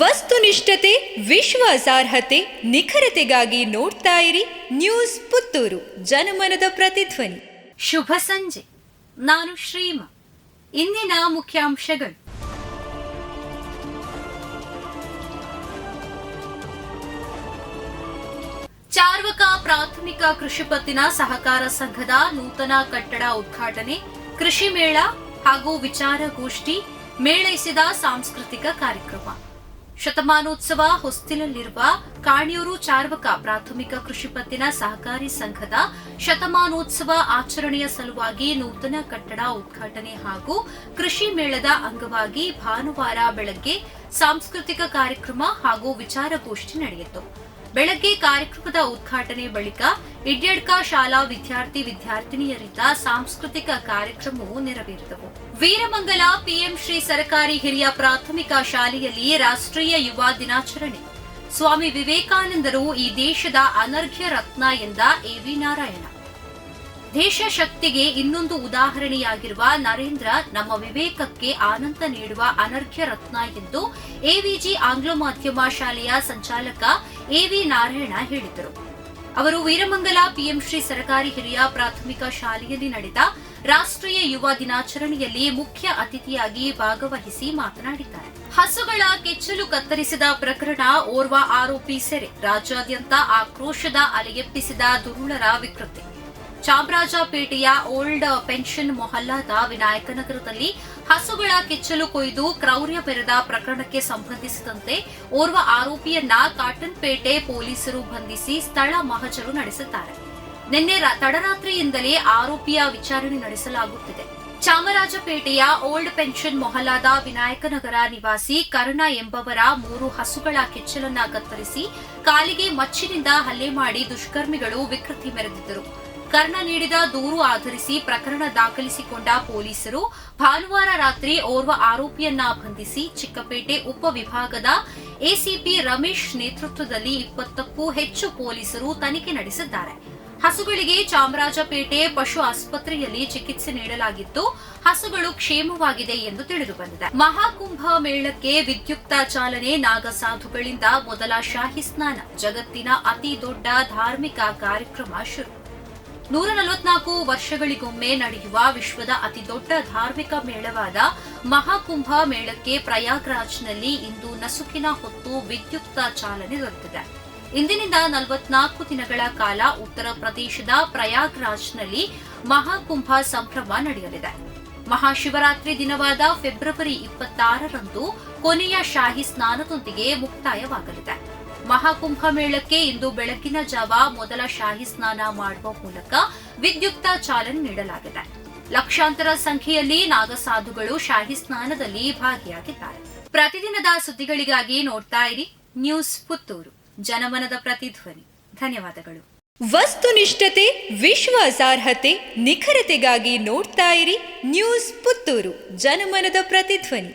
ವಸ್ತುನಿಷ್ಠತೆ, ವಿಶ್ವಾಸಾರ್ಹತೆ, ನಿಖರತೆಗಾಗಿ ನೋಡ್ತಾ ಇರಿ ನ್ಯೂಸ್ ಪುತ್ತೂರು, ಜನಮನದ ಪ್ರತಿಧ್ವನಿ. ಶುಭ ಸಂಜೆ. ನಾನು ಶ್ರೀಮಾ. ಇಂದಿನ ಮುಖ್ಯಾಂಶಗಳು: ಚಾರ್ವಕ ಪ್ರಾಥಮಿಕ ಕೃಷಿ ಪತ್ತಿನ ಸಹಕಾರ ಸಂಘದ ನೂತನ ಕಟ್ಟಡ ಉದ್ಘಾಟನೆ, ಕೃಷಿ ಮೇಳ ಹಾಗೂ ವಿಚಾರಗೋಷ್ಠಿ, ಮೇಳೈಸಿದ ಸಾಂಸ್ಕೃತಿಕ ಕಾರ್ಯಕ್ರಮ. ಶತಮಾನೋತ್ಸವ ಹೊಸ್ತಿಲಲ್ಲಿರುವ ಕಾಣಿಯೂರು ಚಾರ್ವಕ ಪ್ರಾಥಮಿಕ ಕೃಷಿ ಪತ್ತಿನ ಸಹಕಾರಿ ಸಂಘದ ಶತಮಾನೋತ್ಸವ ಆಚರಣೆಯ ಸಲುವಾಗಿ ನೂತನ ಕಟ್ಟಡ ಉದ್ಘಾಟನೆ ಹಾಗೂ ಕೃಷಿ ಮೇಳದ ಅಂಗವಾಗಿ ಭಾನುವಾರ ಬೆಳಗ್ಗೆ ಸಾಂಸ್ಕೃತಿಕ ಕಾರ್ಯಕ್ರಮ ಹಾಗೂ ವಿಚಾರಗೋಷ್ಠಿ ನಡೆಯಿತು. ಬೆಳಗ್ಗೆ ಕಾರ್ಯಕ್ರಮದ ಉದ್ಘಾಟನೆ ಬಳಿಕ ಇಡ್ಯಡ್ಕ ಶಾಲಾ ವಿದ್ಯಾರ್ಥಿನಿಯರಿಂದ ಸಾಂಸ್ಕೃತಿಕ ಕಾರ್ಯಕ್ರಮವು ನೆರವೇರಿದವು. ವೀರಮಂಗಲ ಪಿಎಂ ಶ್ರೀ ಸರ್ಕಾರಿ ಹಿರಿಯ ಪ್ರಾಥಮಿಕ ಶಾಲೆಯಲ್ಲಿ ರಾಷ್ಟ್ರೀಯ ಯುವ ದಿನಾಚರಣೆ. ಸ್ವಾಮಿ ವಿವೇಕಾನಂದರು ಈ ದೇಶದ ಅನರ್ಘ್ಯ ರತ್ನ ಎಂದ ಎವಿ ನಾರಾಯಣ. ದೇಶ ಶಕ್ತಿಗೆ ಇನ್ನೊಂದು ಉದಾಹರಣೆಯಾಗಿರುವ ನರೇಂದ್ರ ನಮ್ಮ ವಿವೇಕಕ್ಕೆ ಆನಂದ ನೀಡುವ ಅನರ್ಘ್ಯ ರತ್ನ ಎಂದು ಎವಿಜಿ ಆಂಗ್ಲ ಮಾಧ್ಯಮ ಶಾಲೆಯ ಸಂಚಾಲಕ ಎವಿ ನಾರಾಯಣ ಹೇಳಿದರು. ಅವರು ವೀರಮಂಗಲ ಪಿಎಂ ಶ್ರೀ ಸರ್ಕಾರಿ ಹಿರಿಯ ಪ್ರಾಥಮಿಕ ಶಾಲೆಯಲ್ಲಿ ನಡೆದ ರಾಷ್ಟ್ರೀಯ ಯುವ ದಿನಾಚರಣೆಯಲ್ಲಿ ಮುಖ್ಯ ಅತಿಥಿಯಾಗಿ ಭಾಗವಹಿಸಿ ಮಾತನಾಡಿದ್ದಾರೆ. ಹಸುಗಳ ಕೆಚ್ಚಲು ಕತ್ತರಿಸಿದ ಪ್ರಕರಣ, ಓರ್ವ ಆರೋಪಿ ಸೆರೆ. ರಾಜ್ಯಾದ್ಯಂತ ಆಕ್ರೋಶದ ಅಲೆಯೆಬ್ಬಿಸಿದ ದುರುಳರ ವಿಕೃತಿ. ಚಾಮರಾಜಪೇಟೆಯ ಓಲ್ಡ್ ಪೆನ್ಷನ್ ಮೊಹಲ್ಲಾದ ವಿನಾಯಕನಗರದಲ್ಲಿ ಹಸುಗಳ ಕೆಚ್ಚಲು ಕೊಯ್ದು ಕ್ರೌರ್ಯ ಮೆರೆದ ಪ್ರಕರಣಕ್ಕೆ ಸಂಬಂಧಿಸಿದಂತೆ ಓರ್ವ ಆರೋಪಿಯನ್ನ ಕಾಟನ್ಪೇಟೆ ಪೊಲೀಸರು ಬಂಧಿಸಿ ಸ್ಥಳ ಮಹಜರು ನಡೆಸಿದ್ದಾರೆ. ನಿನ್ನೆ ತಡರಾತ್ರಿಯಿಂದಲೇ ಆರೋಪಿಯ ವಿಚಾರಣೆ ನಡೆಸಲಾಗುತ್ತಿದೆ. ಚಾಮರಾಜಪೇಟೆಯ ಓಲ್ಡ್ ಪೆನ್ಷನ್ ಮೊಹಲ್ಲಾದ ವಿನಾಯಕನಗರ ನಿವಾಸಿ ಕರ್ಣ ಎಂಬವರ 3 ಹಸುಗಳ ಕೆಚ್ಚಲನ್ನ ಕತ್ತರಿಸಿ ಕಾಲಿಗೆ ಮಚ್ಚಿನಿಂದ ಹಲ್ಲೆ ಮಾಡಿ ದುಷ್ಕರ್ಮಿಗಳು ವಿಕೃತಿ ಮೆರೆದಿದ್ದರು. ಕರ್ಣ ನೀಡಿದ ದೂರು ಆಧರಿಸಿ ಪ್ರಕರಣ ದಾಖಲಿಸಿಕೊಂಡ ಪೊಲೀಸರು ಭಾನುವಾರ ರಾತ್ರಿ ಓರ್ವ ಆರೋಪಿಯನ್ನ ಬಂಧಿಸಿ ಚಿಕ್ಕಪೇಟೆ ಉಪವಿಭಾಗದ ಎಸಿಪಿ ರಮೇಶ್ ನೇತೃತ್ವದಲ್ಲಿ 20ಕ್ಕೂ ಹೆಚ್ಚು ಪೊಲೀಸರು ತನಿಖೆ ನಡೆಸಿದ್ದಾರೆ. ಹಸುಗಳಿಗೆ ಚಾಮರಾಜಪೇಟೆ ಪಶು ಆಸ್ಪತ್ರೆಯಲ್ಲಿ ಚಿಕಿತ್ಸೆ ನೀಡಲಾಗಿದ್ದು, ಹಸುಗಳು ಕ್ಷೇಮವಾಗಿದೆ ಎಂದು ತಿಳಿದುಬಂದಿದೆ. ಮಹಾಕುಂಭ ಮೇಳಕ್ಕೆ ವಿದ್ಯುಕ್ತ ಚಾಲನೆ. ನಾಗಸಾಧುಗಳಿಂದ ಮೊದಲ ಶಾಹಿ ಸ್ನಾನ. ಜಗತ್ತಿನ ಅತಿ ದೊಡ್ಡ ಧಾರ್ಮಿಕ ಕಾರ್ಯಕ್ರಮ ಶುರು. 144 ವರ್ಷಗಳಿಗೊಮ್ಮೆ ನಡೆಯುವ ವಿಶ್ವದ ಅತಿದೊಡ್ಡ ಧಾರ್ಮಿಕ ಮೇಳವಾದ ಮಹಾಕುಂಭ ಮೇಳಕ್ಕೆ ಪ್ರಯಾಗ್ರಾಜ್ನಲ್ಲಿ ಇಂದು ನಸುಕಿನ ಹೊತ್ತು ವಿದ್ಯುಕ್ತ ಚಾಲನೆ ದೊರೆತಿದೆ. ಇಂದಿನಿಂದ 44 ದಿನಗಳ ಕಾಲ ಉತ್ತರ ಪ್ರದೇಶದ ಪ್ರಯಾಗ್ರಾಜ್ನಲ್ಲಿ ಮಹಾಕುಂಭ ಸಂಭ್ರಮ ನಡೆಯಲಿದೆ. ಮಹಾಶಿವರಾತ್ರಿ ದಿನವಾದ ಫೆಬ್ರವರಿ 26ರಂದು ಕೊನೆಯ ಶಾಹಿ ಸ್ನಾನದೊಂದಿಗೆ ಮುಕ್ತಾಯವಾಗಲಿದೆ. ಮಹಾಕುಂಭ ಮೇಳಕ್ಕೆ ಇಂದು ಬೆಳಗಿನ ಜಾವ ಮೊದಲ ಶಾಹಿ ಸ್ನಾನ ಮಾಡುವ ಮೂಲಕ ವಿದ್ಯುಕ್ತ ಚಾಲನೆ ನೀಡಲಾಗಿದೆ. ಲಕ್ಷಾಂತರ ಸಂಖ್ಯೆಯಲ್ಲಿ ನಾಗಸಾಧುಗಳು ಶಾಹಿ ಸ್ನಾನದಲ್ಲಿ ಭಾಗಿಯಾಗಿದ್ದಾರೆ. ಪ್ರತಿದಿನದ ಸುದ್ದಿಗಳಿಗಾಗಿ ನೋಡ್ತಾ ಇರಿ ನ್ಯೂಸ್ ಪುತ್ತೂರು, ಜನಮನದ ಪ್ರತಿಧ್ವನಿ. ಧನ್ಯವಾದಗಳು. ವಸ್ತುನಿಷ್ಠತೆ, ವಿಶ್ವಾಸಾರ್ಹತೆ, ನಿಖರತೆಗಾಗಿ ನೋಡ್ತಾ ಇರಿ ನ್ಯೂಸ್ ಪುತ್ತೂರು, ಜನಮನದ ಪ್ರತಿಧ್ವನಿ.